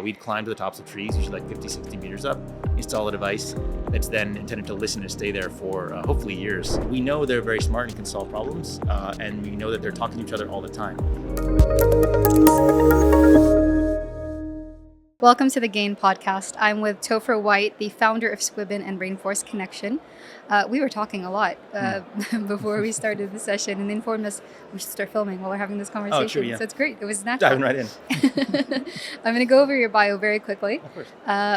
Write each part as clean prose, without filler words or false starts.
We'd climb to the tops of trees, usually like 50, 60 meters up, install a device that's then intended to listen and stay there for hopefully years. We know they're very smart and can solve problems, and we know that they're talking to each other all the time. Welcome to the GAIN podcast. I'm with Topher White, the founder of Squibin and Rainforest Connection. We were talking a lot before we started the session and informed us we should start filming while we're having this conversation. Oh, true, yeah. So it's great. It was natural. Diving right in. I'm going to go over your bio very quickly. Of course.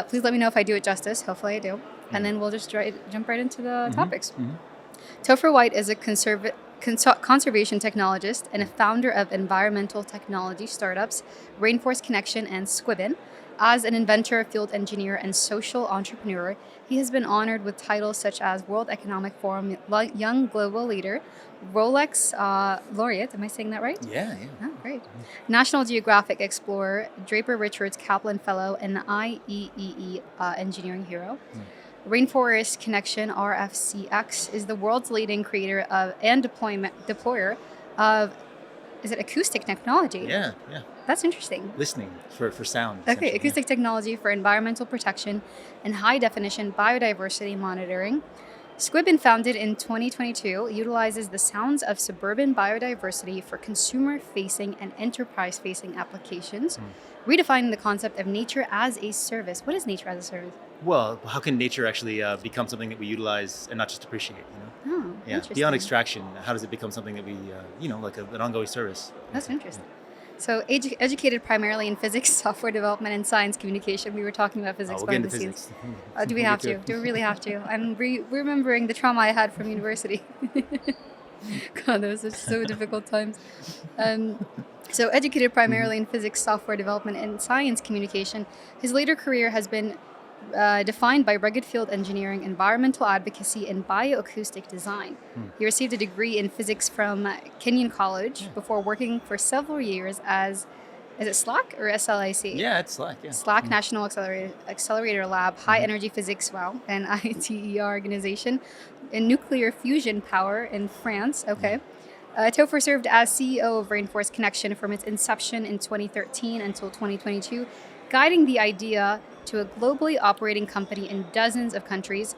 Please let me know if I do it justice. Hopefully I do. And then we'll just jump right into the topics. Topher White is a conservation technologist and a founder of environmental technology startups Rainforest Connection and Squibin. As an inventor, field engineer, and social entrepreneur, he has been honored with titles such as World Economic Forum Young Global Leader, Rolex Laureate, am I saying that right? Yeah. Oh, great. National Geographic Explorer, Draper Richards Kaplan Fellow, and IEEE Engineering Hero. Rainforest Connection, RFCX, is the world's leading creator of and deployer of, is it acoustic technology? Yeah. That's interesting. Listening for sound. Okay, acoustic technology for environmental protection and high-definition biodiversity monitoring. Squibin, founded in 2022, utilizes the sounds of suburban biodiversity for consumer-facing and enterprise-facing applications, redefining the concept of nature as a service. What is nature as a service? Well, how can nature actually become something that we utilize and not just appreciate? Oh, Yeah. interesting. Beyond extraction, how does it become something that we, like an ongoing service? That's interesting. So, educated primarily in physics, software development, and science communication. We were talking about physics We'll get behind into the physics. scenes. Do we have to? Do we really have to? I'm remembering the trauma I had from university. God, those are so difficult times. So, educated primarily in physics, software development, and science communication, his later career has been defined by rugged field engineering, environmental advocacy, and bioacoustic design. He received a degree in physics from Kenyon College before working for several years as, is it SLAC or SLIC? Yeah, it's SLAC, yeah. SLAC National Accelerator Lab, High Energy Physics, an ITER organization, in nuclear fusion power in France. Okay. Topher served as CEO of Rainforest Connection from its inception in 2013 until 2022, guiding the idea to a globally operating company in dozens of countries.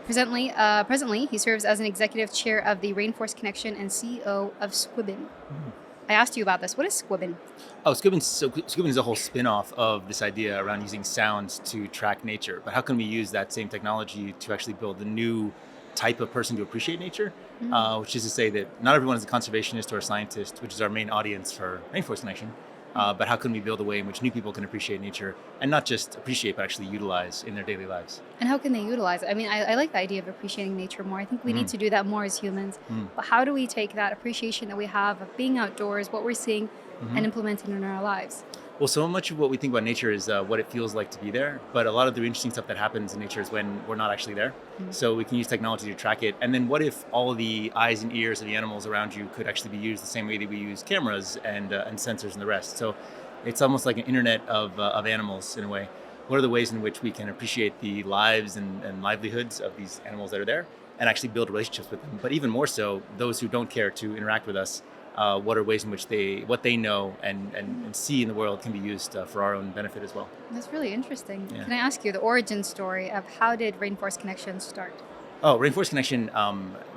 Presently, he serves as an executive chair of the Rainforest Connection and CEO of Squibin. I asked you about this. What is Squibin? Oh, Squibin is a whole spin-off of this idea around using sounds to track nature. But how can we use that same technology to actually build a new type of person to appreciate nature? Which is to say that not everyone is a conservationist or a scientist, which is our main audience for Rainforest Connection. But how can we build a way in which new people can appreciate nature and not just appreciate, but actually utilize in their daily lives? And how can they utilize it? I mean, I like the idea of appreciating nature more. I think we need to do that more as humans. But how do we take that appreciation that we have of being outdoors, what we're seeing, and implement it in our lives? Well, so much of what we think about nature is what it feels like to be there. But a lot of the interesting stuff that happens in nature is when we're not actually there. So we can use technology to track it. And then what if all of the eyes and ears of the animals around you could actually be used the same way that we use cameras and sensors and the rest? So it's almost like an internet of animals in a way. What are the ways in which we can appreciate the lives and livelihoods of these animals that are there and actually build relationships with them? But even more so, those who don't care to interact with us, what are ways in which what they know and see in the world can be used for our own benefit as well. That's really interesting. Yeah. Can I ask you the origin story of how did Rainforest Connection start? Oh, Rainforest Connection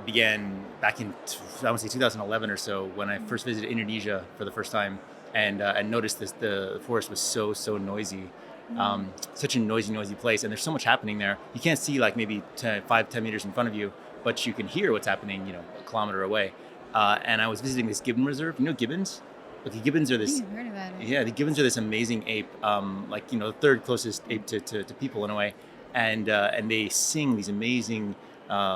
began back in, I would say 2011 or so, when I first visited Indonesia for the first time and noticed the forest was so noisy. Such a noisy place, and there's so much happening there. You can't see like maybe 5-10 meters in front of you, but you can hear what's happening, a kilometer away. And I was visiting this gibbon reserve. You know gibbons? Okay, gibbons are this. I've heard about it. Yeah, the gibbons are this amazing ape, the third closest ape to people in a way, and they sing these amazing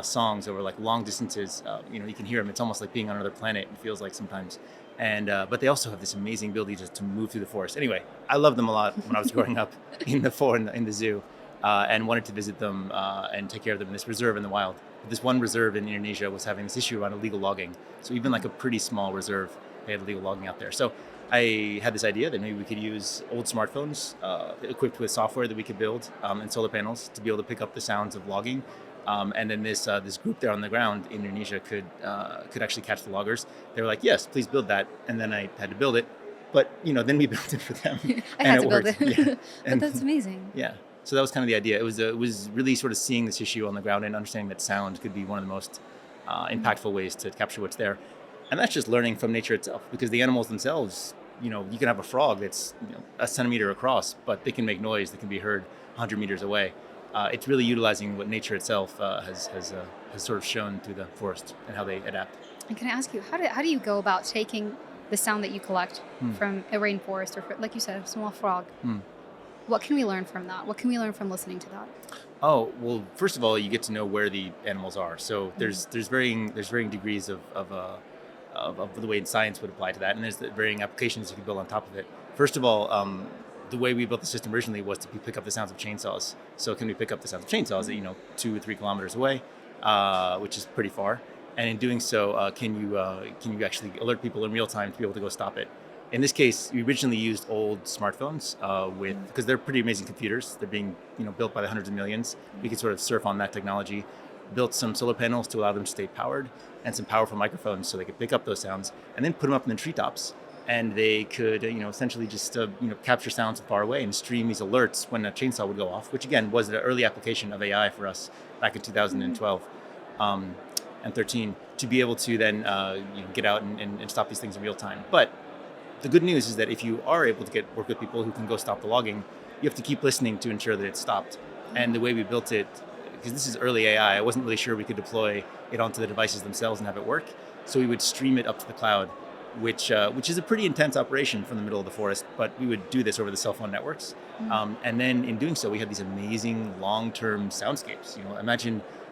songs over like long distances. You can hear them. It's almost like being on another planet. It feels like sometimes. And but they also have this amazing ability to move through the forest. Anyway, I loved them a lot when I was growing up in the zoo, and wanted to visit them and take care of them in this reserve in the wild. But this one reserve in Indonesia was having this issue around illegal logging. So even like a pretty small reserve, they had illegal logging out there. So I had this idea that maybe we could use old smartphones equipped with software that we could build and solar panels to be able to pick up the sounds of logging. And then this group there on the ground in Indonesia could actually catch the loggers. They were like, yes, please build that. And then I had to build it. but then we built it for them, I and had it to build worked. it. Yeah, But and that's amazing. yeah. So that was kind of the idea. It was really sort of seeing this issue on the ground and understanding that sound could be one of the most impactful ways to capture what's there, and that's just learning from nature itself. Because the animals themselves, you can have a frog that's a centimeter across, but they can make noise that can be heard 100 meters away. It's really utilizing what nature itself has sort of shown through the forest and how they adapt. And can I ask you, how do you go about taking the sound that you collect from a rainforest, or like you said, a small frog? What can we learn from that? What can we learn from listening to that? Oh, well, first of all, you get to know where the animals are. So there's varying degrees of the way science would apply to that, and there's the varying applications you can build on top of it. First of all, the way we built the system originally was to pick up the sounds of chainsaws. So can we pick up the sounds of chainsaws at 2 or 3 kilometers away, which is pretty far? And in doing so, can you actually alert people in real time to be able to go stop it? In this case, we originally used old smartphones because they're pretty amazing computers. They're being built by the hundreds of millions. We could sort of surf on that technology. Built some solar panels to allow them to stay powered, and some powerful microphones so they could pick up those sounds, and then put them up in the treetops. And they could essentially just capture sounds far away and stream these alerts when a chainsaw would go off, which again was an early application of AI for us back in 2012 and 13, to be able to then get out and stop these things in real time. But the good news is that if you are able to work with people who can go stop the logging, you have to keep listening to ensure that it's stopped. And the way we built it, because this is early AI, I wasn't really sure we could deploy it onto the devices themselves and have it work. So we would stream it up to the cloud, which is a pretty intense operation from the middle of the forest, but we would do this over the cell phone networks. And then in doing so, we had these amazing long-term soundscapes.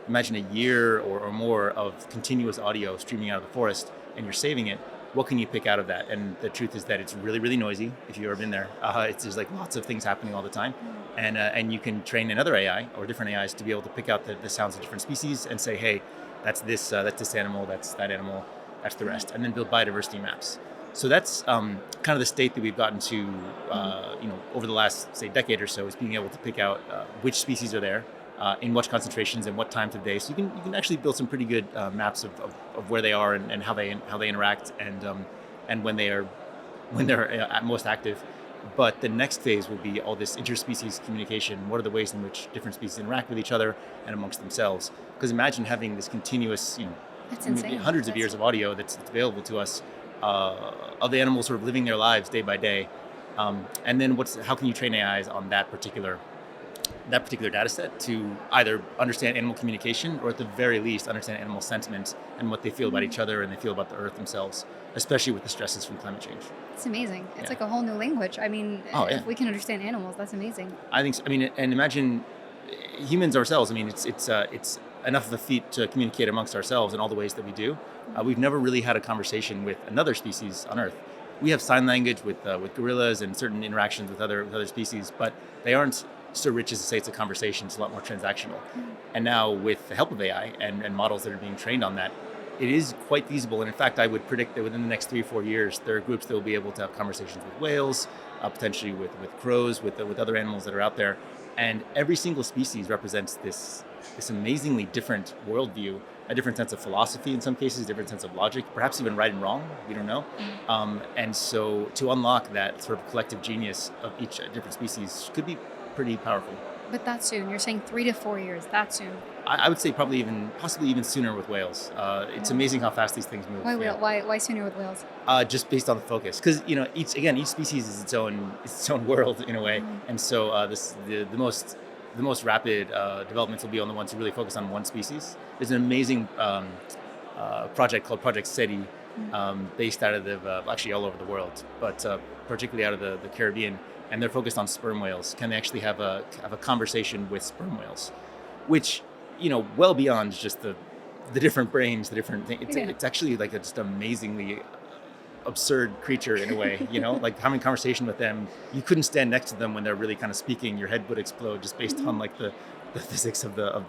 Imagine a year or more of continuous audio streaming out of the forest, and you're saving it. What can you pick out of that? And the truth is that it's really, really noisy. If you've ever been there, there's like lots of things happening all the time, and you can train another AI or different AIs to be able to pick out the sounds of different species and say, hey, that's this animal, that's that animal, that's the rest, and then build biodiversity maps. So that's kind of the state that we've gotten to, over the last, say, decade or so, is being able to pick out which species are there, in what concentrations and what times of day. So you can actually build some pretty good maps of where they are and how they interact and when they're at most active. But the next phase will be all this interspecies communication. What are the ways in which different species interact with each other and amongst themselves? Because imagine having this continuous, That's insane. hundreds of years of audio that's available to us of the animals sort of living their lives day by day. And then how can you train AIs on that particular data set to either understand animal communication, or at the very least understand animal sentiment and what they feel about each other and they feel about the earth themselves, especially with the stresses from climate change. It's amazing. It's like a whole new language. I mean, if we can understand animals, that's amazing. I think so. I mean, and imagine humans ourselves. I mean, it's enough of a feat to communicate amongst ourselves in all the ways that we do. We've never really had a conversation with another species on Earth. We have sign language with gorillas and certain interactions with other species, but they aren't so rich as to say it's a conversation. It's a lot more transactional. And now with the help of AI and models that are being trained on that, it is quite feasible. And in fact, I would predict that within the next 3 or 4 years, there are groups that will be able to have conversations with whales, potentially with crows, with other animals that are out there. And every single species represents this amazingly different worldview, a different sense of philosophy in some cases, a different sense of logic, perhaps even right and wrong, we don't know. And so to unlock that sort of collective genius of each different species could be pretty powerful. But that soon? You're saying 3 to 4 years, that soon? I would say possibly even sooner with whales. It's amazing how fast these things move. Why sooner with whales? Just based on the focus, because each species is its own world in a way, and so the most rapid developments will be on the ones who really focus on one species. There's an amazing project called Project SETI, based out of actually all over the world, but particularly out of the Caribbean, and they're focused on sperm whales. Can they actually have a conversation with sperm whales, which well beyond just the different brains, the different things. It's actually like a just amazingly absurd creature in a way. Like having a conversation with them, you couldn't stand next to them when they're really kind of speaking. Your head would explode just based on like the physics of the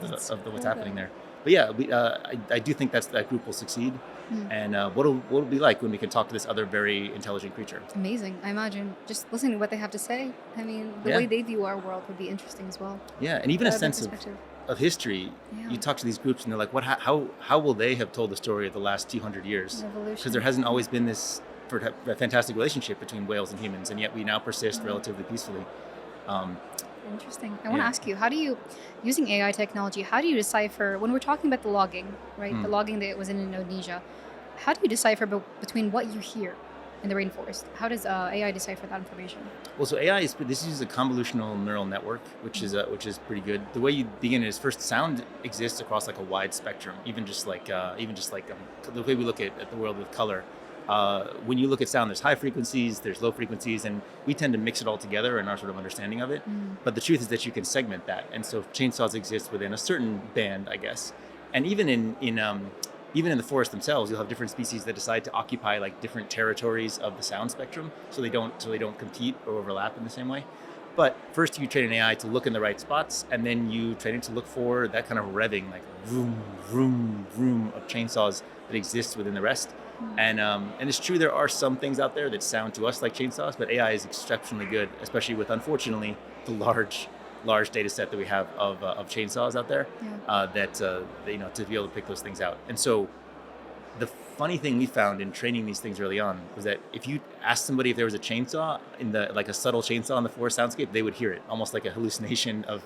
what's happening there. But yeah, I do think that group will succeed. And what'll it be like when we can talk to this other very intelligent creature? Amazing. I imagine just listening to what they have to say. I mean, the way they view our world would be interesting as well. Yeah, and even a sense of history. Yeah. You talk to these groups and they're like, how will they have told the story of the last 200 years? Evolution. Because there hasn't always been this a fantastic relationship between whales and humans, and yet we now persist relatively peacefully. Um, Interesting. I want to ask you, how do you, using AI technology, how do you decipher, when we're talking about the logging, right? The logging that was in Indonesia, how do you decipher between what you hear in the rainforest? How does AI decipher that information? Well, so AI this uses a convolutional neural network, which is pretty good. The way you begin is first, sound exists across like a wide spectrum, even just like the way we look at the world with color. When you look at sound, there's high frequencies, there's low frequencies, and we tend to mix it all together in our sort of understanding of it. But the truth is that you can segment that, and so chainsaws exist within a certain band, I guess. And even even in the forest themselves, you'll have different species that decide to occupy like different territories of the sound spectrum, so they don't compete or overlap in the same way. But first, you train an AI to look in the right spots, and then you train it to look for that kind of revving, like vroom, vroom, vroom of chainsaws that exists within the rest. And it's true, there are some things out there that sound to us like chainsaws, but AI is exceptionally good, especially with, unfortunately, the large data set that we have of chainsaws out there. To be able to pick those things out. And so the funny thing we found in training these things early on was that if you asked somebody if there was a chainsaw like a subtle chainsaw in the forest soundscape, they would hear it, almost like a hallucination of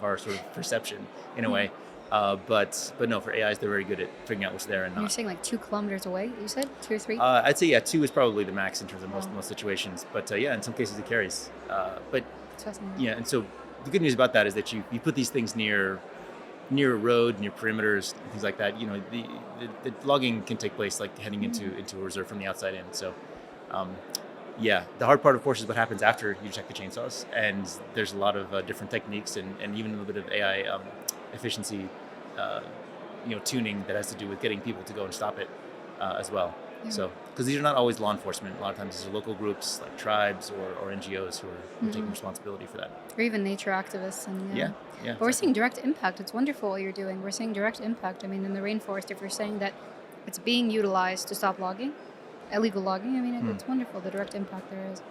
our sort of perception in a way. But no, for AIs, they're very good at figuring out what's there and not. You're saying like 2 kilometers away, you said? 2 or 3? I'd say, 2 is probably the max in terms of most situations. But in some cases it carries. But yeah, and so the good news about that is that you put these things near a road, near perimeters, things like that. The logging can take place like heading into a reserve from the outside in. So the hard part, of course, is what happens after you check the chainsaws. And there's a lot of different techniques and even a little bit of AI efficiency, tuning that has to do with getting people to go and stop it as well. Yeah. So, because these are not always law enforcement. A lot of times these are local groups like tribes or NGOs who are taking responsibility for that. Or even nature activists. And yeah. But exactly. we're seeing direct impact. It's wonderful what you're doing. We're seeing direct impact. I mean, in the rainforest, if you're saying that it's being utilized to stop logging, illegal logging, I mean, it's wonderful, the direct impact there is.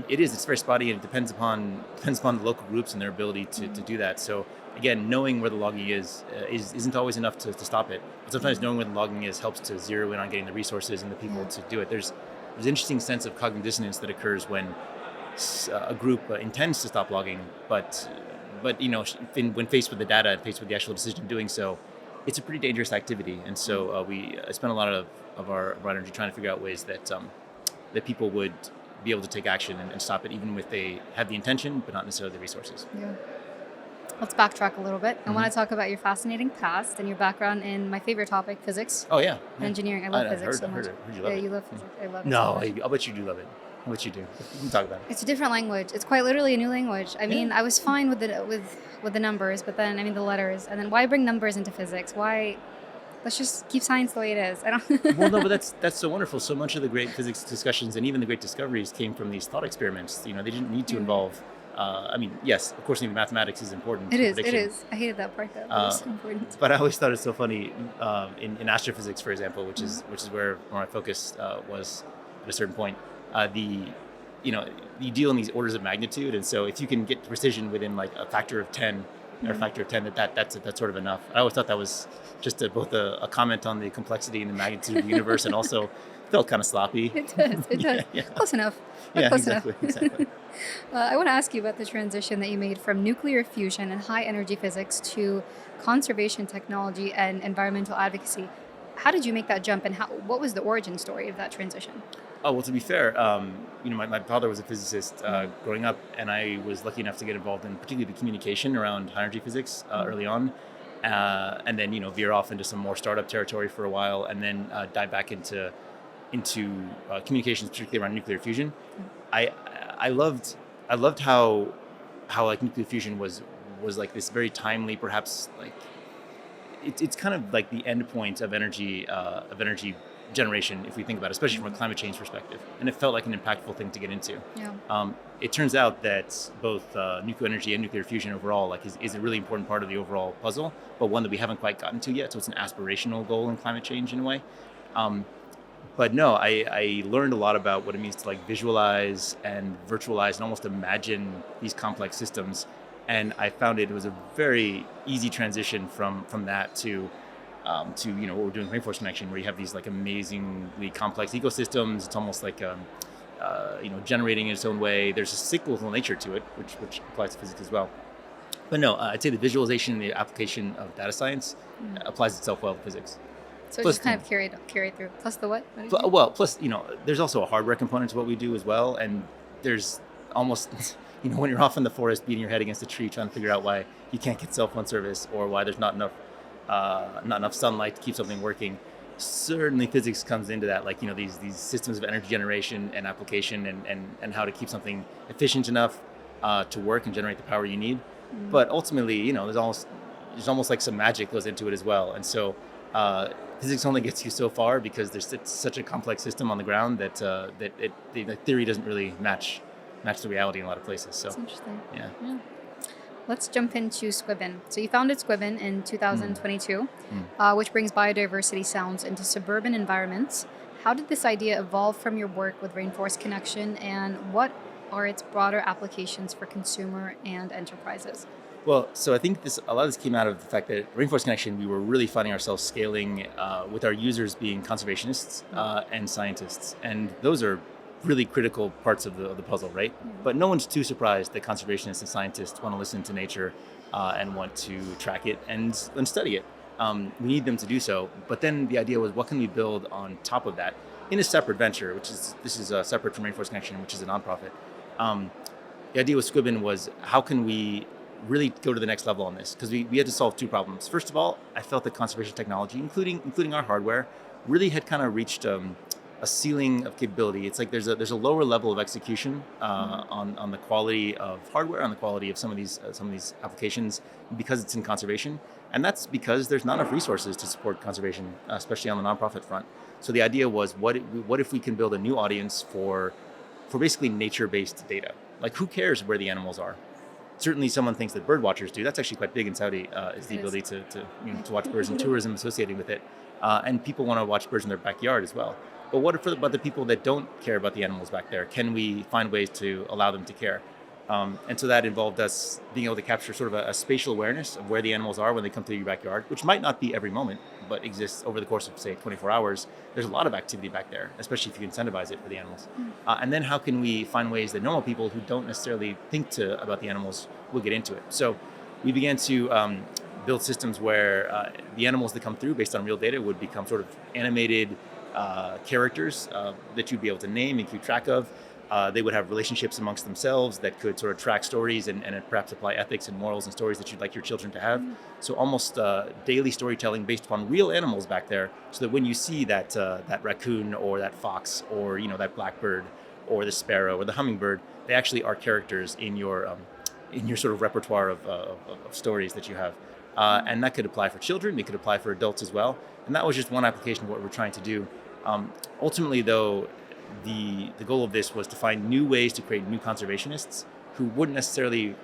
It is. It's very spotty, and it depends upon the local groups and their ability to do that. So again, knowing where the logging isn't always enough to stop it. But sometimes knowing where the logging is helps to zero in on getting the resources and the people to do it. There's an interesting sense of cognitive dissonance that occurs when a group intends to stop logging, but when faced with the data and faced with the actual decision of doing so, it's a pretty dangerous activity. And so we spend a lot of our energy trying to figure out ways that people would be able to take action and stop it, even if they have the intention, but not necessarily the resources. Yeah. Let's backtrack a little bit. I want to talk about your fascinating past and your background in my favorite topic, physics. Oh, yeah. Engineering. I love physics so much. Heard you love it. You love physics. I love it. No, so much. I'll bet you do love it. I'll bet you do. We can talk about it. It's a different language. It's quite literally a new language. I mean, I was fine with the numbers, but then the letters. And then why bring numbers into physics? Why? Let's just keep science the way it is. I don't. Well, no, but that's so wonderful. So much of the great physics discussions and even the great discoveries came from these thought experiments. They didn't need to involve. Yes, of course, even mathematics is important. It is. I hated that part, though. It's important. But I always thought it's so funny in astrophysics, for example, which is where my focus was at a certain point. You deal in these orders of magnitude, and so if you can get precision within like a factor of 10 or a factor of 10, that's sort of enough. I always thought that was just both a comment on the complexity and the magnitude of the universe, and also felt kind of sloppy. It does. Yeah. Close enough. Close enough. Exactly. I want to ask you about the transition that you made from nuclear fusion and high energy physics to conservation technology and environmental advocacy. How did you make that jump, and what was the origin story of that transition? Oh, well, to be fair, my father was a physicist growing up, and I was lucky enough to get involved in particularly the communication around high energy physics early on, and then veer off into some more startup territory for a while, and then dive back into communications, particularly around nuclear fusion. I loved how like nuclear fusion was like this very timely, perhaps like it's kind of like the end point of energy generation, if we think about it, especially from a climate change perspective. And it felt like an impactful thing to get into. Yeah. It turns out that both nuclear energy and nuclear fusion overall is a really important part of the overall puzzle, but one that we haven't quite gotten to yet. So it's an aspirational goal in climate change in a way. But no, I learned a lot about what it means to like visualize and virtualize and almost imagine these complex systems. And I found it was a very easy transition from that to to what we're doing Rainforest Connection, where you have these like amazingly complex ecosystems. It's almost like generating in its own way. There's a cyclical nature to it, which applies to physics as well. But no, I'd say the visualization and the application of data science applies itself well to physics. So Plus, it's just kind of carried through. Plus the what? What did you- well, plus there's also a hardware component to what we do as well, and there's almost when you're off in the forest beating your head against a tree trying to figure out why you can't get cell phone service or why there's not enough sunlight to keep something working. Certainly physics comes into that, like these systems of energy generation and application and how to keep something efficient enough to work and generate the power you need. But ultimately, there's almost like some magic goes into it as well. And so physics only gets you so far because there's such a complex system on the ground that the theory doesn't really match the reality in a lot of places. So That's interesting. yeah. Let's jump into Squibin. So you founded Squibin in 2022, which brings biodiversity sounds into suburban environments. How did this idea evolve from your work with Rainforest Connection, and what are its broader applications for consumer and enterprises? Well, so I think a lot of this came out of the fact that Rainforest Connection, we were really finding ourselves scaling with our users being conservationists and scientists. And those are really critical parts of the puzzle, right? But no one's too surprised that conservationists and scientists want to listen to nature and want to track it and study it. We need them to do so. But then the idea was, what can we build on top of that in a separate venture, this is separate from Rainforest Connection, which is a nonprofit. The idea with Squibin was, how can we really go to the next level on this? Because we had to solve two problems. First of all, I felt that conservation technology, including our hardware, really had kind of reached a ceiling of capability. It's like there's a lower level of execution on the quality of hardware, on the quality of some of these applications, because it's in conservation, and that's because there's not enough resources to support conservation, especially on the nonprofit front. So the idea was, what if we can build a new audience for basically nature-based data? Like, who cares where the animals are? Certainly, someone thinks that bird watchers do. That's actually quite big in Saudi. Is the ability to watch birds and tourism associated with it, and people want to watch birds in their backyard as well. But what about the people that don't care about the animals back there? Can we find ways to allow them to care? And so that involved us being able to capture sort of a spatial awareness of where the animals are when they come through your backyard, which might not be every moment, but exists over the course of, say, 24 hours. There's a lot of activity back there, especially if you incentivize it for the animals. And then how can we find ways that normal people who don't necessarily think about the animals will get into it? So we began to build systems where the animals that come through based on real data would become sort of animated characters that you'd be able to name and keep track of. They would have relationships amongst themselves that could sort of track stories and perhaps apply ethics and morals and stories that you'd like your children to have. So almost daily storytelling based upon real animals back there, so that when you see that raccoon or that fox or that blackbird or the sparrow or the hummingbird, they actually are characters in your sort of repertoire of stories that you have. And that could apply for children. It could apply for adults as well. And that was just one application of what we're trying to do. Ultimately, though, the goal of this was to find new ways to create new conservationists who wouldn't necessarily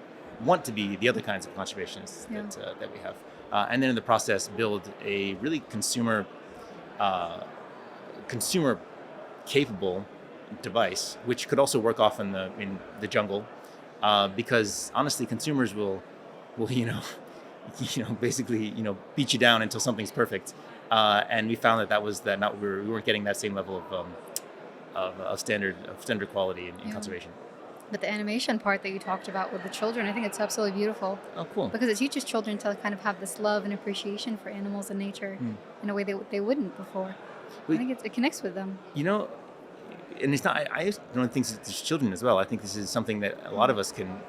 want to be the other kinds of conservationists that we have. And then in the process, build a really consumer capable device, which could also work off in the jungle, because honestly, consumers will basically beat you down until something's perfect. And we found that we weren't getting that same level of standard quality in conservation. But the animation part that you talked about with the children, I think it's absolutely beautiful. Oh, cool. Because it teaches children to kind of have this love and appreciation for animals and nature in a way they wouldn't before. I think it connects with them. And it's not. I don't think it's children as well. I think this is something that a lot of us can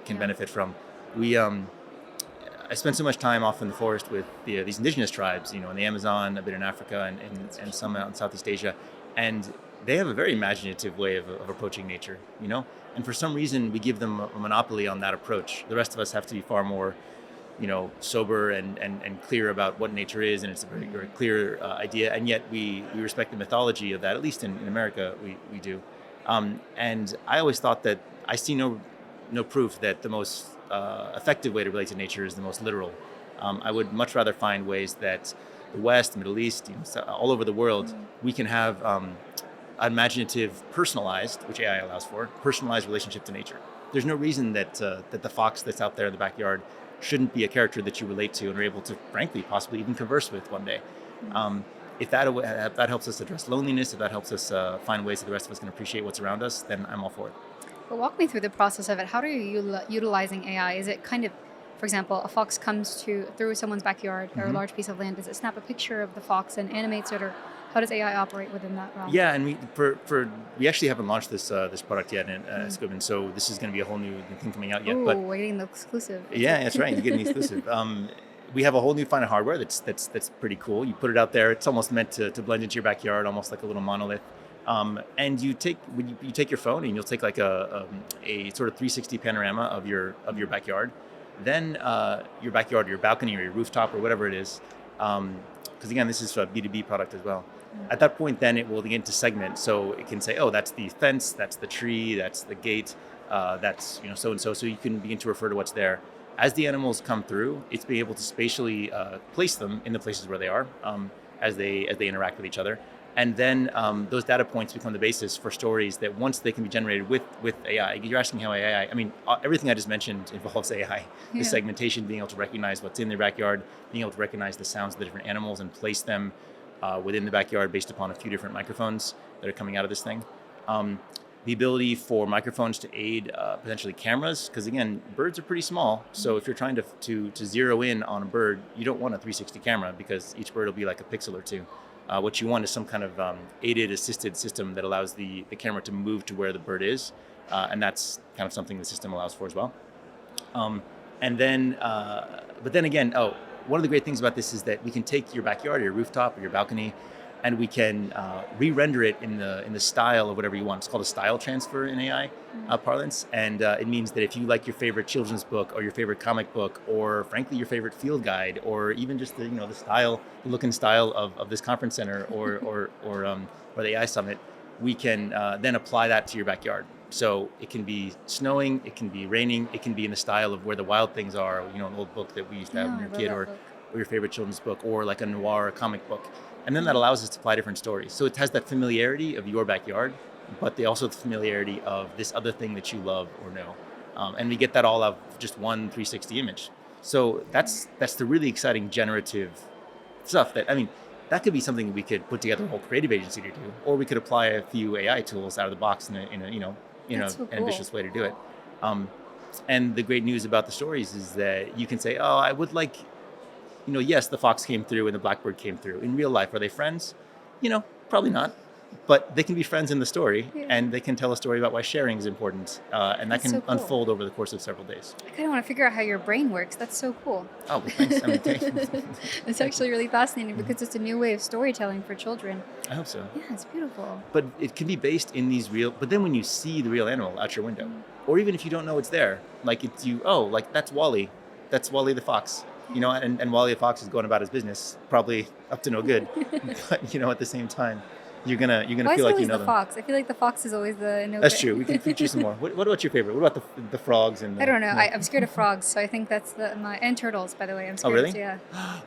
benefit from. I spent so much time off in the forest with these indigenous tribes, in the Amazon, a bit in Africa, and some out in Southeast Asia, and they have a very imaginative way of approaching nature, And for some reason, we give them a monopoly on that approach. The rest of us have to be far more, sober and clear about what nature is, and it's a very clear idea. And yet we respect the mythology of that. At least in America, we do. And I always thought that I see no proof that the most effective way to relate to nature is the most literal. I would much rather find ways that the West, the Middle East, all over the world, we can have imaginative, personalized, which AI allows for, personalized relationship to nature. There's no reason that the fox that's out there in the backyard shouldn't be a character that you relate to and are able to, frankly, possibly even converse with one day. If that helps us address loneliness, if that helps us find ways that the rest of us can appreciate what's around us, then I'm all for it. But walk me through the process of it. How are you utilizing AI? Is it kind of, for example, a fox comes through someone's backyard or a large piece of land? Does it snap a picture of the fox and animates it, or how does AI operate within that realm? Yeah, and we actually haven't launched this product yet in Squibin, so this is going to be a whole new thing coming out yet. Ooh, But we're getting the exclusive. yeah, that's right. You're getting the exclusive. We have a whole new fine hardware that's pretty cool. You put it out there. It's almost meant to blend into your backyard, almost like a little monolith. And you take your phone and you'll take like a sort of 360 panorama of your backyard, then your backyard, your balcony, or your rooftop, or whatever it is. Because again, this is a B2B product as well. At that point, then it will begin to segment. So it can say, oh, that's the fence, that's the tree, that's the gate, that's so and so. So you can begin to refer to what's there. As the animals come through, it's being able to spatially place them in the places where they are as they interact with each other. And then those data points become the basis for stories that once they can be generated with AI. You're asking how AI, I mean, everything I just mentioned involves AI. The segmentation, being able to recognize what's in their backyard, being able to recognize the sounds of the different animals and place them within the backyard based upon a few different microphones that are coming out of this thing. The ability for microphones to aid potentially cameras, because again, birds are pretty small. So if you're trying to zero in on a bird, you don't want a 360 camera because each bird will be like a pixel or two. What you want is some kind of aided assisted system that allows the camera to move to where the bird is. And that's kind of something the system allows for as well. But then again, one of the great things about this is that we can take your backyard, your rooftop, or your balcony, and we can re-render it in the style of whatever you want. It's called a style transfer in AI parlance, and it means that if you like your favorite children's book or your favorite comic book, or frankly your favorite field guide, or even just the look and style of this conference center or the AI summit, we can then apply that to your backyard. So it can be snowing, it can be raining, it can be in the style of where the wild things are. An old book that we used to have when we were a kid, or your favorite children's book, or like a noir comic book. And then that allows us to apply different stories. So it has that familiarity of your backyard, but they also have the familiarity of this other thing that you love or know. And we get that all out of just one 360 image. So that's the really exciting generative stuff that could be something we could put together a whole creative agency to do, or we could apply a few AI tools out of the box in an ambitious way to do it. And the great news about the stories is that you can say, oh, I would like, yes, the fox came through and the blackbird came through. In real life, are they friends? Probably not. But they can be friends in the story, and they can tell a story about why sharing is important, and that can unfold over the course of several days. I kind of want to figure out how your brain works. That's so cool. Oh, well, thanks. It's actually really fascinating because it's a new way of storytelling for children. I hope so. Yeah, it's beautiful. But it can be based in these but then when you see the real animal out your window, or even if you don't know it's there, like that's Wally. That's Wally the fox. And Wally the fox is going about his business, probably up to no good. But at the same time, you're gonna feel like you know them. Fox? I feel like the fox is always the no. That's true. We can feature some more. What about your favorite? What about the frogs and? I don't know. I'm scared of frogs, so I think that's and turtles. By the way, I'm scared. Oh really? Yeah.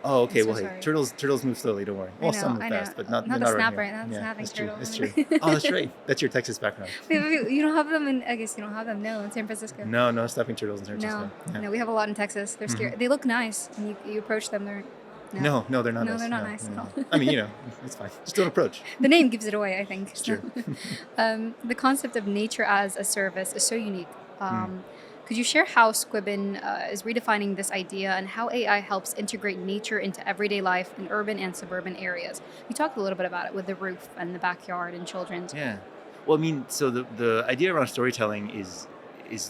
Oh okay. So well, hey, turtles move slowly. Don't worry. Well, some move fast, but not the snapper. Right, not the snapping turtle. That's true. Oh, that's right. That's your Texas background. Wait, you don't have them in? I guess you don't have them. No, in San Francisco. No snapping turtles in San Francisco. No, we have a lot in Texas. They're scary. They look nice, and you approach them. They're No, they're not nice. No, they're not nice at all. I mean, it's fine. Just don't approach. The name gives it away, I think. It's true. The concept of nature as a service is so unique. Could you share how Squibin is redefining this idea and how AI helps integrate nature into everyday life in urban and suburban areas? We talked a little bit about it with the roof and the backyard and children's. Yeah. Well, I mean, so the idea around storytelling is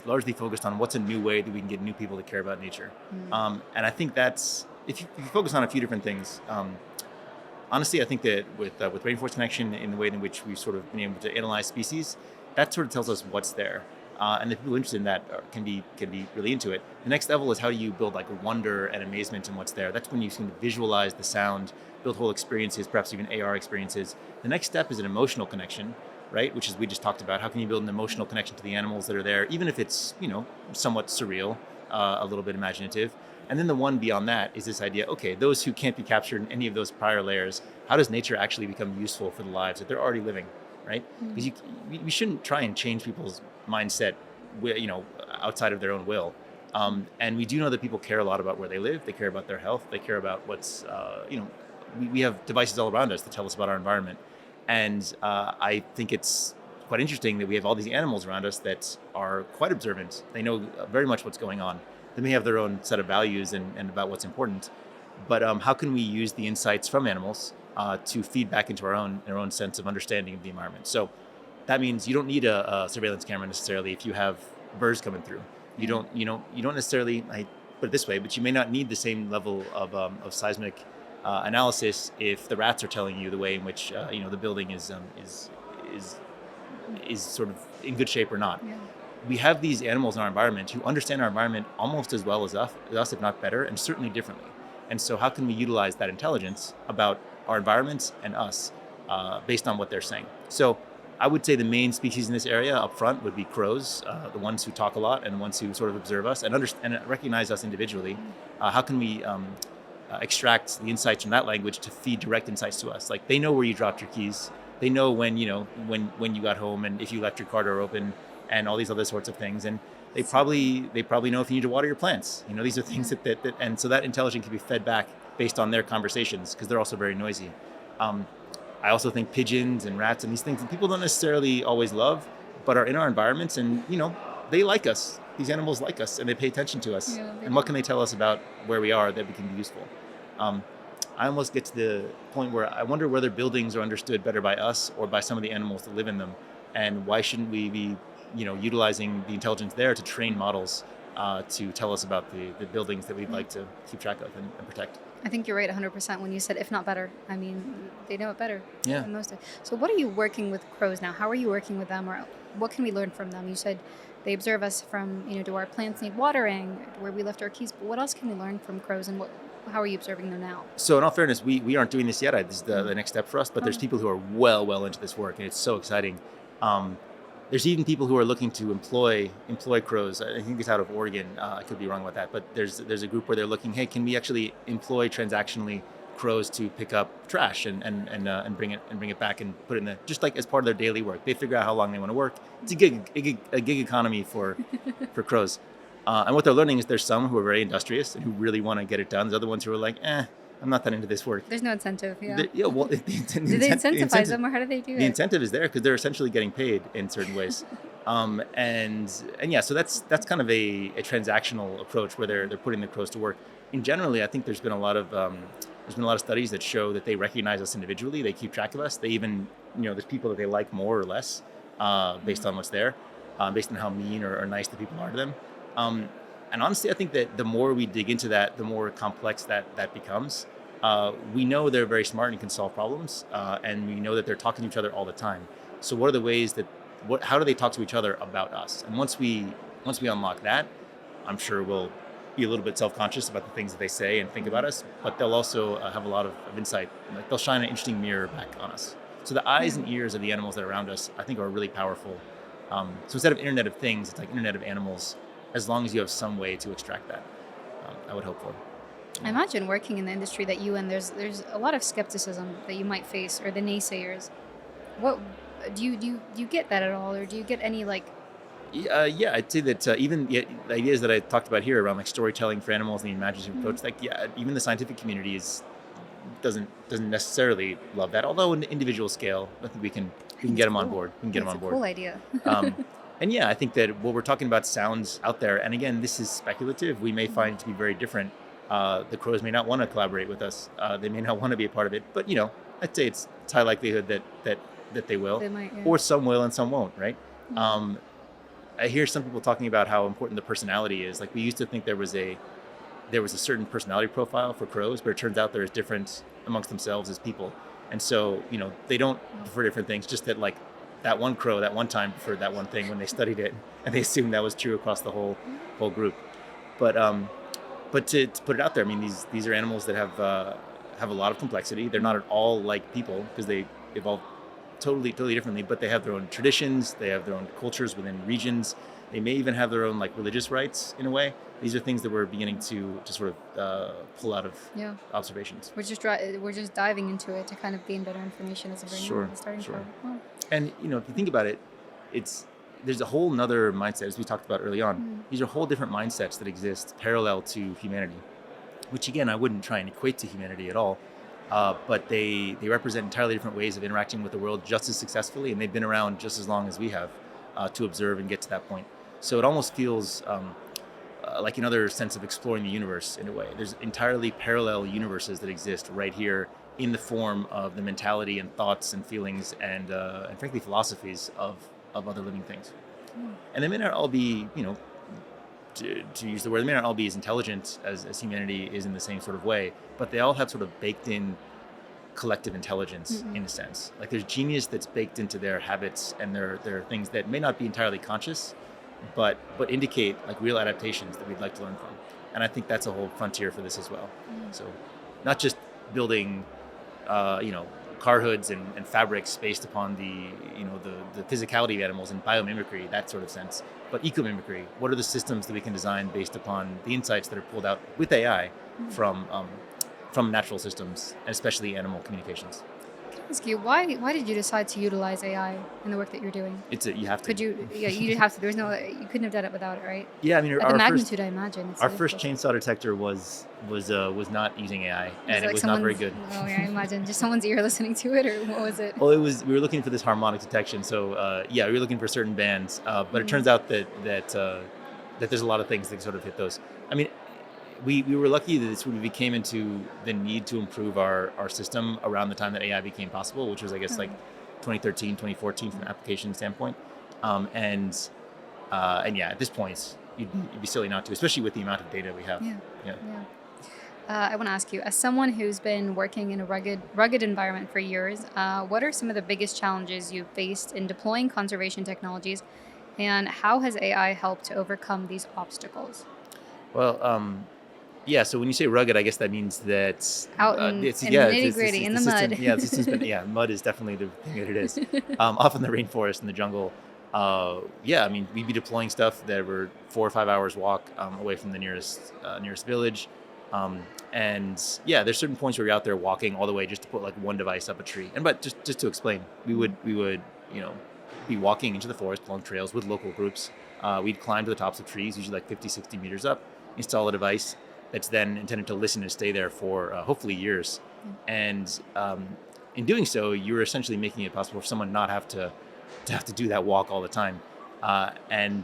largely focused on what's a new way that we can get new people to care about nature. And I think that's, if you focus on a few different things, honestly, I think that with Rainforest Connection, in the way in which we've sort of been able to analyze species, that sort of tells us what's there. And the people interested in that can be really into it. The next level is how do you build like wonder and amazement in what's there. That's when you can visualize the sound, build whole experiences, perhaps even AR experiences. The next step is an emotional connection, right? Which is we just talked about. How can you build an emotional connection to the animals that are there, even if it's somewhat surreal, a little bit imaginative. And then the one beyond that is this idea, okay, those who can't be captured in any of those prior layers, how does nature actually become useful for the lives that they're already living, right? Because we shouldn't try and change people's mindset, outside of their own will. And we do know that people care a lot about where they live. They care about their health. They care about what's, we have devices all around us that tell us about our environment. And I think it's quite interesting that we have all these animals around us that are quite observant. They know very much what's going on. They may have their own set of values and about what's important. But how can we use the insights from animals to feed back into our own sense of understanding of the environment? So that means you don't need a surveillance camera necessarily if you have birds coming through. You don't necessarily, I put it this way, but you may not need the same level of seismic analysis if the rats are telling you the way in which the building is sort of in good shape or not. Yeah. We have these animals in our environment who understand our environment almost as well as us, if not better, and certainly differently. And so how can we utilize that intelligence about our environment and us based on what they're saying? So I would say the main species in this area up front would be crows, the ones who talk a lot and the ones who sort of observe us and recognize us individually. How can we extract the insights from that language to feed direct insights to us? Like they know where you dropped your keys. They know when you got home and if you left your car door open and all these other sorts of things. And they probably know if you need to water your plants. These are things that and so that intelligence can be fed back based on their conversations because they're also very noisy. I also think pigeons and rats and these things that people don't necessarily always love, but are in our environments and, they like us. These animals like us and they pay attention to us. Yeah, and what can they tell us about where we are that we can be useful? I almost get to the point where I wonder whether buildings are understood better by us or by some of the animals that live in them. And why shouldn't we be, utilizing the intelligence there to train models to tell us about the buildings that we'd like to keep track of and protect? I think you're right 100% when you said, if not better. I mean, they know it better Yeah. than most. So what are you working with crows now? How are you working with them, or what can we learn from them? You said they observe us from, do our plants need watering, where we left our keys, but what else can we learn from crows, and how are you observing them now? So in all fairness, we aren't doing this yet. This is the next step for us, but there's people who are well into this work, and it's so exciting. There's even people who are looking to employ crows. I think it's out of Oregon. I could be wrong about that, but there's a group where they're looking, hey, can we actually employ transactionally crows to pick up trash and bring it back and put it in just like as part of their daily work. They figure out how long they want to work. It's a gig economy for crows. And what they're learning is there's some who are very industrious and who really want to get it done. There's other ones who are like, I'm not that into this work. There's no incentive, yeah. Do they incentivize them, or how do they do it? The incentive is there because they're essentially getting paid in certain ways. And yeah, so that's kind of a transactional approach where they're putting the crows to work. And generally, I think there's been a lot of studies that show that they recognize us individually. They keep track of us. They even, there's people that they like more or less based on what's there, based on how mean or nice the people are to them. And honestly, I think that the more we dig into that, the more complex that becomes. We know they're very smart and can solve problems, and we know that they're talking to each other all the time. So what are the ways how do they talk to each other about us? And once we unlock that, I'm sure we'll be a little bit self-conscious about the things that they say and think about us, but they'll also have a lot of insight. Like they'll shine an interesting mirror back on us. So the eyes and ears of the animals that are around us, I think, are really powerful. So instead of Internet of Things, it's like Internet of Animals, as long as you have some way to extract that, I would hope for. I imagine working in the industry that you in, there's a lot of skepticism that you might face, or the naysayers. What do you get that at all, or do you get any like? Yeah, I'd say that even the ideas that I talked about here around like storytelling for animals and the imaginative approach, like even the scientific community doesn't necessarily love that. Although on an individual scale, I think we can get them on board. We can get them on board. Cool idea. And yeah, I think that what we're talking about sounds out there. And again, this is speculative. We may find it to be very different. The crows may not want to collaborate with us. They may not want to be a part of it. But I'd say it's high likelihood that they will. They might, yeah. Or some will and some won't, right? Mm-hmm. I hear some people talking about how important the personality is. Like we used to think there was a certain personality profile for crows, but it turns out they're as different amongst themselves as people. And so, they don't prefer different things, just that like that one crow that one time preferred that one thing when they studied it, and they assumed that was true across the whole group. But to put it out there, I mean, these are animals that have a lot of complexity. They're not at all like people because they evolved totally differently, but they have their own traditions. They have their own cultures within regions. They may even have their own like religious rites in a way. These are things that we're beginning to sort of pull out of observations. We're just diving into it to kind of gain better information as a brain. Sure. Starting point. Well, and if you think about it, there's a whole nother mindset, as we talked about early on. These are whole different mindsets that exist parallel to humanity, which again, I wouldn't try and equate to humanity at all. But they represent entirely different ways of interacting with the world just as successfully, and they've been around just as long as we have to observe and get to that point. So it almost feels like another sense of exploring the universe in a way. There's entirely parallel universes that exist right here in the form of the mentality and thoughts and feelings and frankly philosophies of other living things. And they may not all be, to use the word, they may not all be as intelligent as humanity is in the same sort of way, but they all have sort of baked in collective intelligence in a sense. Like there's genius that's baked into their habits and their things that may not be entirely conscious, but indicate like real adaptations that we'd like to learn from. And I think that's a whole frontier for this as well. So not just building, car hoods and fabrics based upon the physicality of animals and biomimicry, that sort of sense, but ecomimicry. What are the systems that we can design based upon the insights that are pulled out with AI from natural systems, and especially animal communications? Can I ask you, why did you decide to utilize AI in the work that you're doing? You have to. Could you? Yeah, you did have to. You couldn't have done it without it, right? Yeah, I mean, At the magnitude, I imagine. It's our so first difficult. chainsaw detector was not using AI, and like it was not very someone's- good. Oh yeah, I imagine. Just someone's ear listening to it, or what was it? Well, we were looking for this harmonic detection, so we were looking for certain bands, but it turns out that there's a lot of things that sort of hit those. I mean, we were lucky that we came into the need to improve our system around the time that AI became possible, which was, I guess, like 2013, 2014 from an application standpoint. And at this point, you'd be silly not to, especially with the amount of data we have. Yeah. I want to ask you, as someone who's been working in a rugged environment for years, what are some of the biggest challenges you've faced in deploying conservation technologies, and how has AI helped to overcome these obstacles? Well, so when you say rugged, I guess that means that Out in the nitty-gritty, in the system, mud. Yeah, the system's been, mud is definitely the thing that it is. Off in the rainforest in the jungle, I mean, we'd be deploying stuff that were 4 or 5 hours walk away from the nearest village. There's certain points where you're out there walking all the way just to put like one device up a tree. But just to explain, we would be walking into the forest along trails with local groups. We'd climb to the tops of trees, usually like 50, 60 meters up, install a device that's then intended to listen and stay there for hopefully years. And in doing so, you're essentially making it possible for someone not have to do that walk all the time. In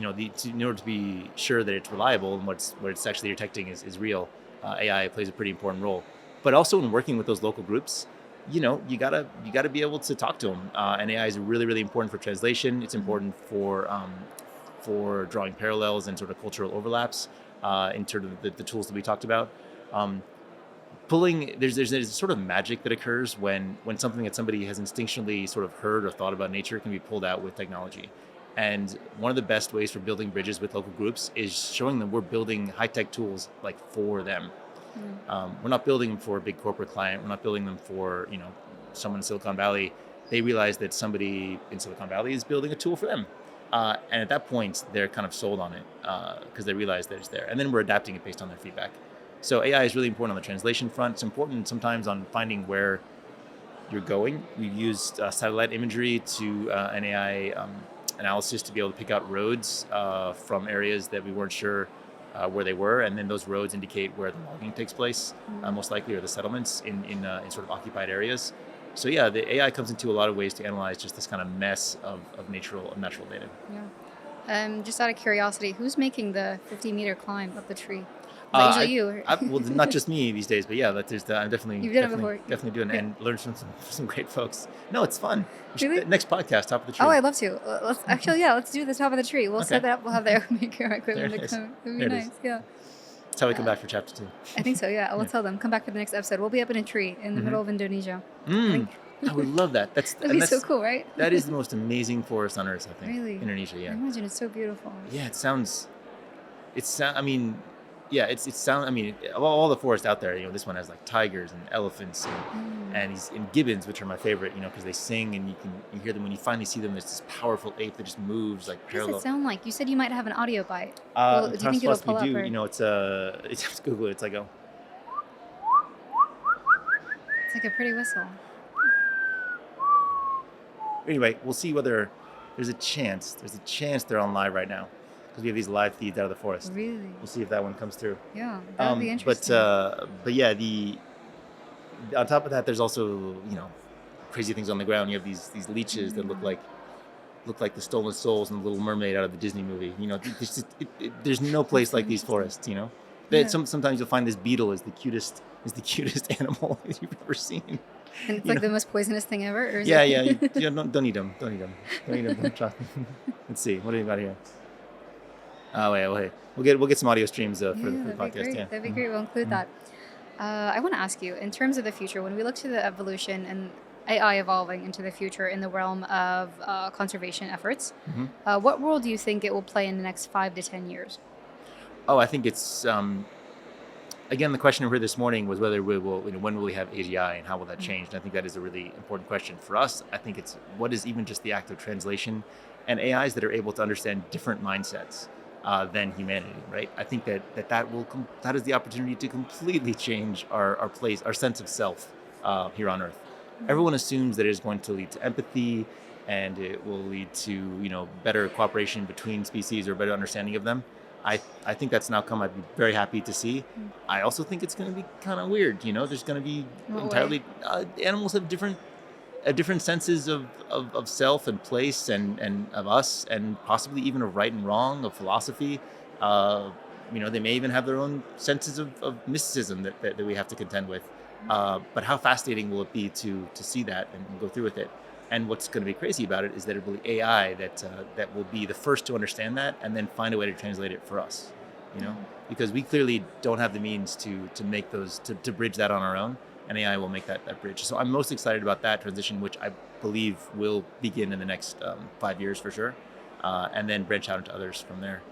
order to be sure that it's reliable and what it's actually detecting is real, AI plays a pretty important role. But also in working with those local groups, you gotta be able to talk to them. And AI is really, really important for translation. It's important for drawing parallels and sort of cultural overlaps in terms of the tools that we talked about. There's a sort of magic that occurs when something that somebody has instinctually sort of heard or thought about nature can be pulled out with technology. And one of the best ways for building bridges with local groups is showing them we're building high-tech tools like for them. We're not building them for a big corporate client. We're not building them for someone in Silicon Valley. They realize that somebody in Silicon Valley is building a tool for them. And at that point, they're kind of sold on it because they realize that it's there. And then we're adapting it based on their feedback. So AI is really important on the translation front. It's important sometimes on finding where you're going. We've used satellite imagery to an AI analysis to be able to pick out roads from areas that we weren't sure where they were. And then those roads indicate where the logging takes place, most likely, or the settlements in sort of occupied areas. So the AI comes into a lot of ways to analyze just this kind of mess of natural data. Yeah. Just out of curiosity, who's making the 50-meter climb up the tree? Is that usually you? Well, not just me these days, but I'm definitely You've done it before. Definitely doing it and learned from some great folks. No, it's fun. Really? Next podcast, top of the tree. Oh, I'd love to. Let's do the top of the tree. We'll set that up. We'll have the maker equipment to come. It would be nice. Yeah. That's how we come back for chapter 2. I think so. Yeah. We'll tell them. Come back for the next episode. We'll be up in a tree in the middle of Indonesia. I would love that. That'd be so cool, right? That is the most amazing forest on earth, I think. Really? Indonesia, yeah. I imagine it's so beautiful. Yeah, I mean, of all the forests out there, this one has like tigers and elephants and gibbons, which are my favorite, because they sing and you hear them when you finally see them. There's this powerful ape that just moves like parallel. What does it sound like? You said you might have an audio bite. Do you think it'll pull up? Or? It's just Google it. It's like It's like a pretty whistle. Anyway, we'll see whether there's a chance they're on live right now because we have these live feeds out of the forest. Really? We'll see if that one comes through. Yeah, that would be interesting. But yeah, on top of that, there's also, you know, crazy things on the ground. You have these leeches that look like the stolen souls in the Little Mermaid out of the Disney movie. You know, there's no place like these forests. You know, Yeah. sometimes you'll find this beetle is the cutest animal you've ever seen. And it's like the most poisonous thing ever? Or is Yeah, it? yeah. Don't eat them. Don't eat them. Don't eat them. Don't try. Let's see. What do we got here? Oh, wait. Well, hey, we'll get some audio streams for the That'd be podcast. great. Yeah. That'd be great. We'll include that. I want to ask you, in terms of the future, when we look to the evolution and AI evolving into the future in the realm of conservation efforts, what role do you think it will play in the next 5 to 10 years? Oh, I think it's again, the question we heard this morning was whether we will, you know, when will we have AGI and how will that change? And I think that is a really important question for us. I think it's what is even just the act of translation and AIs that are able to understand different mindsets than humanity, right? I think that is the opportunity to completely change our place, our sense of self here on Earth. Everyone assumes that it is going to lead to empathy and it will lead to, you know, better cooperation between species or better understanding of them. I think that's an outcome I'd be very happy to see. I also think it's going to be kind of weird. You know, there's going to be entirely animals have different senses of self and place and of us and possibly even of right and wrong, of philosophy. You know, they may even have their own senses of mysticism that we have to contend with. But how fascinating will it be to see that and go through with it? And what's going to be crazy about it is that it will be AI that will be the first to understand that and then find a way to translate it for us, you know, because we clearly don't have the means to make those, to bridge that on our own, and AI will make that bridge. So I'm most excited about that transition, which I believe will begin in the next 5 years for sure, and then branch out into others from there.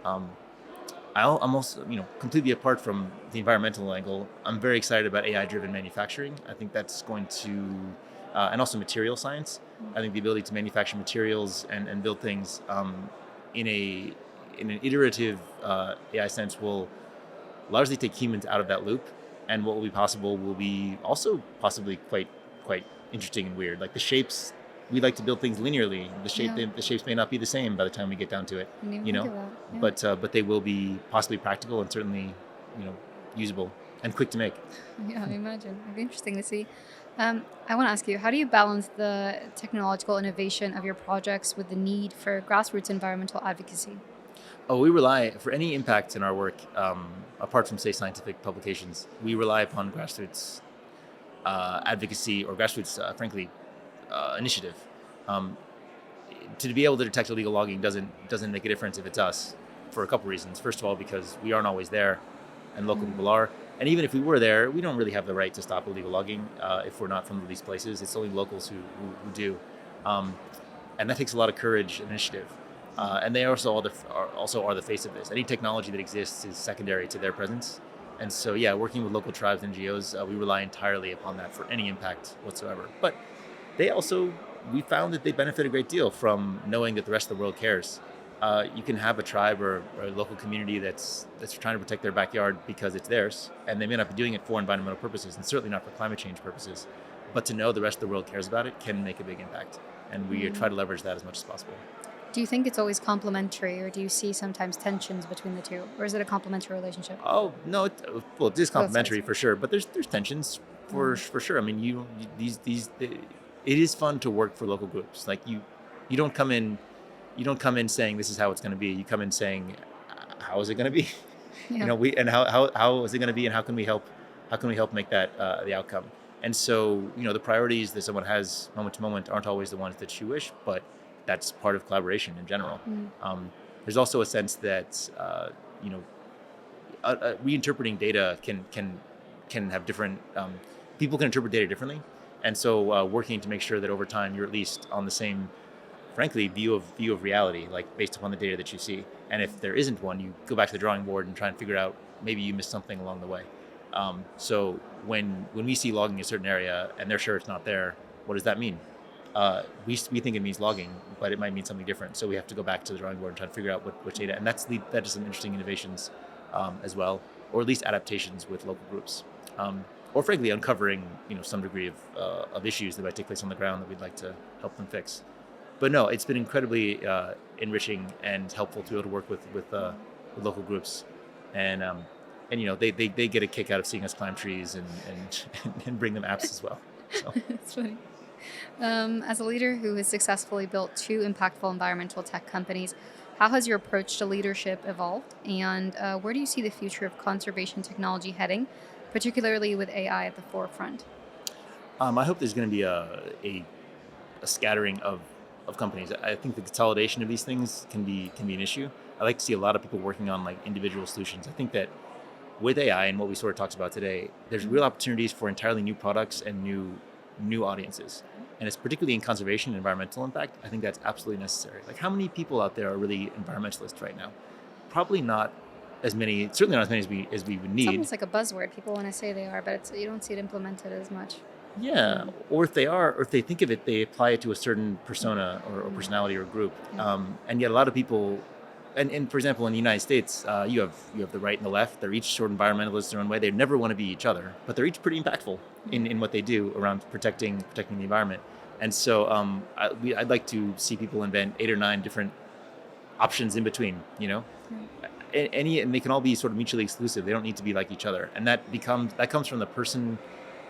I'm also, you know, completely apart from the environmental angle, I'm very excited about AI-driven manufacturing. I think that's going to and also material science. I think the ability to manufacture materials and build things in an iterative AI sense will largely take humans out of that loop. And what will be possible will be also possibly quite interesting and weird. Like the shapes, we like to build things linearly. The shapes may not be the same by the time we get down to it. You know, but they will be possibly practical and certainly, you know, usable and quick to make. Yeah, I imagine. It'd be interesting to see. I want to ask you, how do you balance the technological innovation of your projects with the need for grassroots environmental advocacy? Oh, we rely, for any impact in our work, apart from, say, scientific publications, we rely upon grassroots advocacy or grassroots, frankly, initiative. To be able to detect illegal logging doesn't make a difference if it's us, for a couple reasons. First of all, because we aren't always there, and local people are. And even if we were there, we don't really have the right to stop illegal logging if we're not from these places. It's only locals who do. And that takes a lot of courage and initiative. And they also are the face of this. Any technology that exists is secondary to their presence. And so, yeah, working with local tribes and NGOs, we rely entirely upon that for any impact whatsoever. But we found that they benefit a great deal from knowing that the rest of the world cares. You can have a tribe or a local community that's trying to protect their backyard because it's theirs, and they may not be doing it for environmental purposes, and certainly not for climate change purposes. But to know the rest of the world cares about it can make a big impact, and we try to leverage that as much as possible. Do you think it's always complementary, or do you see sometimes tensions between the two, or is it a complementary relationship? Oh no, it is complementary for sure, but there's tensions for sure. I mean, it is fun to work for local groups. Like you don't come in. You don't come in saying this is how it's going to be. You come in saying, how is it going to be? Yeah. You know, how is it going to be, and how can we help? How can we help make that the outcome? And so, you know, the priorities that someone has moment to moment aren't always the ones that you wish, but that's part of collaboration in general. There's also a sense that you know, reinterpreting data can have different people can interpret data differently, and so working to make sure that over time you're at least on the same, frankly, view of reality, like based upon the data that you see. And if there isn't one, you go back to the drawing board and try and figure out maybe you missed something along the way. So when we see logging in a certain area and they're sure it's not there, what does that mean? We think it means logging, but it might mean something different. So we have to go back to the drawing board and try to figure out which data. And that is some interesting innovations as well, or at least adaptations with local groups. Or frankly, uncovering, you know, some degree of issues that might take place on the ground that we'd like to help them fix. But no, it's been incredibly enriching and helpful to be able to work with local groups, and they get a kick out of seeing us climb trees and and bring them apps as well. So. It's funny. As a leader who has successfully built two impactful environmental tech companies, how has your approach to leadership evolved? And where do you see the future of conservation technology heading, particularly with AI at the forefront? I hope there's going to be a scattering of companies. I think the consolidation of these things can be an issue. I like to see a lot of people working on like individual solutions. I think that with AI and what we sort of talked about today, there's real opportunities for entirely new products and new audiences. And it's particularly in conservation and environmental impact. I think that's absolutely necessary. Like, how many people out there are really environmentalists right now? Probably not as many. Certainly not as many as we would It's need. almost like a buzzword. People want to say they are, but you don't see it implemented as much. Yeah, or if they are, or if they think of it, they apply it to a certain persona or personality or group. Yeah. And yet, a lot of people, and for example, in the United States, you have the right and the left. They're each sort of environmentalists their own way. They never want to be each other, but they're each pretty impactful in what they do around protecting the environment. And so, I'd like to see people invent 8 or 9 different options in between. And they can all be sort of mutually exclusive. They don't need to be like each other, and that comes from the person,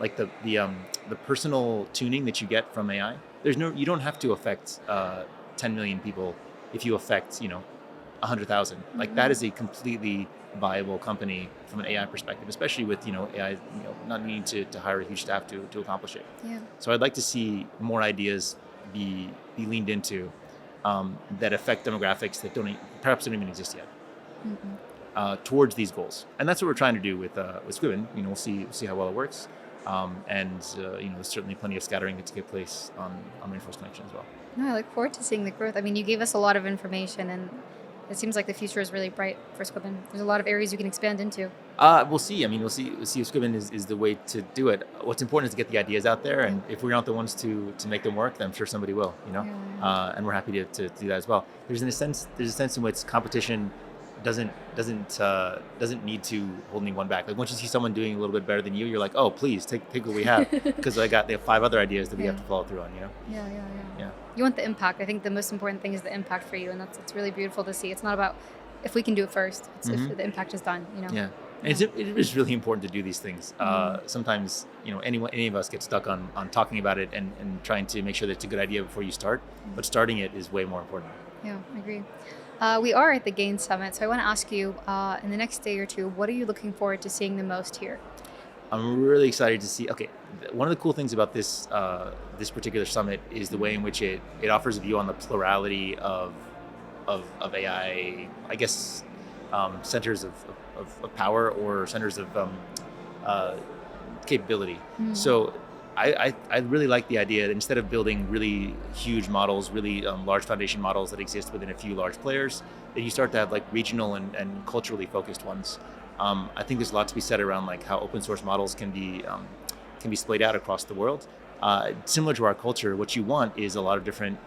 like the personal tuning that you get from AI. You don't have to affect 10 million people if you affect 100,000. Like, that is a completely viable company from an AI perspective, especially with AI not needing to hire a huge staff to accomplish it. Yeah. So I'd like to see more ideas be leaned into that affect demographics that perhaps don't even exist yet. Towards these goals, and that's what we're trying to do with Squibin. We'll see how well it works, and there's certainly plenty of scattering to take place on Rainforest Connection as well. No, I look forward to seeing the growth. I mean, you gave us a lot of information, and it seems like the future is really bright for Squibin. There's a lot of areas you can expand into. We'll see. I mean, we'll see if Squibin is the way to do it. What's important is to get the ideas out there, and if we're not the ones to make them work, then I'm sure somebody will. And we're happy to do that as well. There's a sense in which competition doesn't need to hold anyone back. Like, once you see someone doing a little bit better than you, you're like, oh, please take what we have, because they have 5 other ideas that we have to follow through on. Yeah. You want the impact. I think the most important thing is the impact for you, and it's really beautiful to see. It's not about if we can do it first. It's if the impact is done. Yeah. And it is really important to do these things. Sometimes, any of us get stuck on talking about it and trying to make sure that it's a good idea before you start. But starting it is way more important. Yeah, I agree. We are at the GAIN Summit, so I want to ask you, in the next day or two, what are you looking forward to seeing the most here? I'm really excited to see. Okay, one of the cool things about this particular summit is the way in which it offers a view on the plurality of AI, I guess, centers of power or centers of capability. So I really like the idea that instead of building really huge models, really large foundation models that exist within a few large players, that you start to have like regional and culturally focused ones. I think there's a lot to be said around like how open source models can be splayed out across the world. Similar to our culture, what you want is a lot of different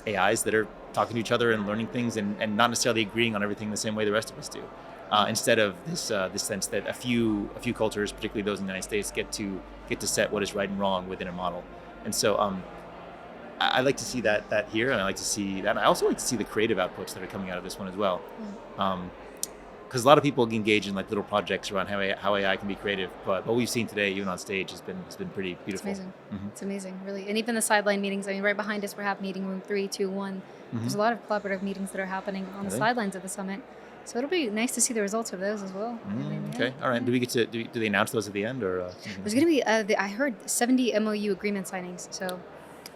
AIs that are talking to each other and learning things and not necessarily agreeing on everything the same way the rest of us do. Instead of this sense that a few cultures, particularly those in the United States, get to set what is right and wrong within a model. And so I like to see that here, and I like to see that. And I also like to see the creative outputs that are coming out of this one as well. Because a lot of people engage in like little projects around how AI can be creative, but what we've seen today, even on stage, has been pretty beautiful. It's amazing. It's amazing, really. And even the sideline meetings. I mean, right behind us, we have meeting room 321. There's a lot of collaborative meetings that are happening on the sidelines of the summit. So it'll be nice to see the results of those as well. Okay, all right. Do we get to do they announce those at the end, or? There's going to be I heard 70 MOU agreement signings. So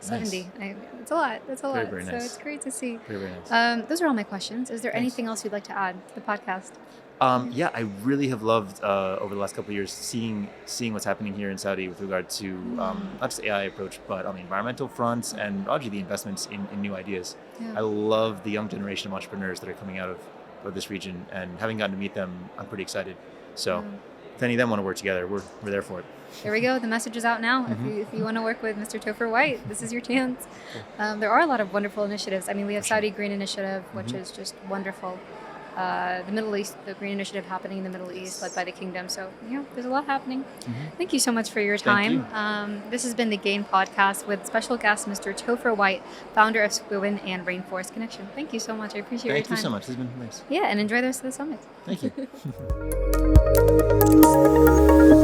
70. Nice. It's a lot. That's a lot. Very so nice. it's great to see. Very nice. Those are all my questions. Is there Thanks. anything else you'd like to add to the podcast? Yeah, I really have loved over the last couple of years seeing what's happening here in Saudi with regard to not just AI approach, but on the environmental front and obviously the investments in new ideas. Yeah. I love the young generation of entrepreneurs that are coming out of this region, and having gotten to meet them, I'm pretty excited. So if any of them want to work together, we're there for it. There we go. The message is out now. If you want to work with Mr. Topher White, this is your chance. There are a lot of wonderful initiatives. I mean, we have Saudi Green Initiative, which is just wonderful. the Middle East, the Green Initiative happening in the Middle East, led by the Kingdom. So, there's a lot happening. Thank you so much for your Thank time. This has been the Gain Podcast with special guest Mr. Topher White, founder of Squibin and Rainforest Connection. Thank you so much. I appreciate your time. Thank you so much. This has been nice. Yeah, and enjoy the rest of the summit. Thank you.